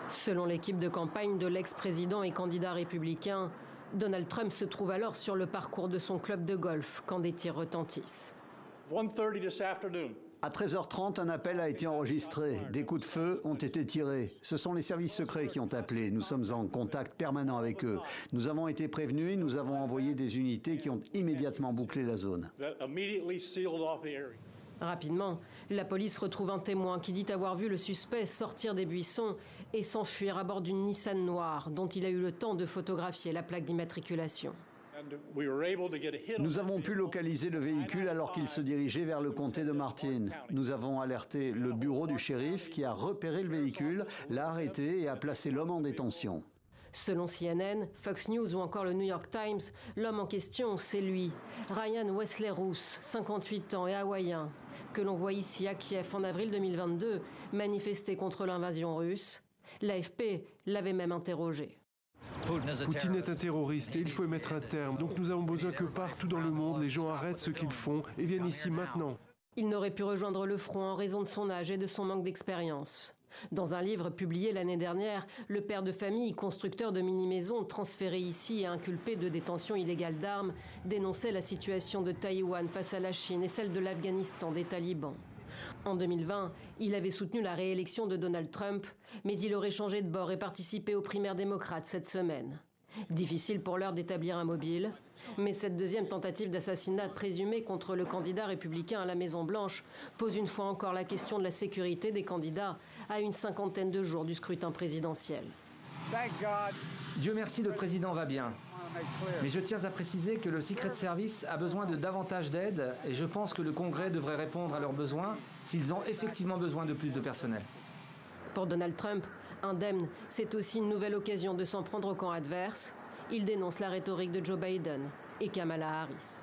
Selon l'équipe de campagne de l'ex-président et candidat républicain, Donald Trump se trouve alors sur le parcours de son club de golf quand des tirs retentissent. 1:30 this afternoon. À 13h30, un appel a été enregistré. Des coups de feu ont été tirés. Ce sont les services secrets qui ont appelé. Nous sommes en contact permanent avec eux. Nous avons été prévenus et nous avons envoyé des unités qui ont immédiatement bouclé la zone. Rapidement, la police retrouve un témoin qui dit avoir vu le suspect sortir des buissons et s'enfuir à bord d'une Nissan noire dont il a eu le temps de photographier la plaque d'immatriculation. Nous avons pu localiser le véhicule alors qu'il se dirigeait vers le comté de Martin. Nous avons alerté le bureau du shérif qui a repéré le véhicule, l'a arrêté et a placé l'homme en détention. Selon CNN, Fox News ou encore le New York Times, l'homme en question, c'est lui, Ryan Wesley Rousse, 58 ans et hawaïen, que l'on voit ici à Kiev en avril 2022, manifester contre l'invasion russe. L'AFP l'avait même interrogé. Poutine est un terroriste et il faut y mettre un terme. Donc nous avons besoin que partout dans le monde, les gens arrêtent ce qu'ils font et viennent ici maintenant. Il n'aurait pu rejoindre le front en raison de son âge et de son manque d'expérience. Dans un livre publié l'année dernière, le père de famille, constructeur de mini-maisons transféré ici et inculpé de détention illégale d'armes, dénonçait la situation de Taïwan face à la Chine et celle de l'Afghanistan des talibans. En 2020, il avait soutenu la réélection de Donald Trump, mais il aurait changé de bord et participé aux primaires démocrates cette semaine. Difficile pour l'heure d'établir un mobile, mais cette deuxième tentative d'assassinat présumée contre le candidat républicain à la Maison-Blanche pose une fois encore la question de la sécurité des candidats à une cinquantaine de jours du scrutin présidentiel. Dieu merci, le président va bien. Mais je tiens à préciser que le Secret Service a besoin de davantage d'aide et je pense que le Congrès devrait répondre à leurs besoins s'ils ont effectivement besoin de plus de personnel. Pour Donald Trump, indemne, c'est aussi une nouvelle occasion de s'en prendre au camp adverse. Il dénonce la rhétorique de Joe Biden et Kamala Harris.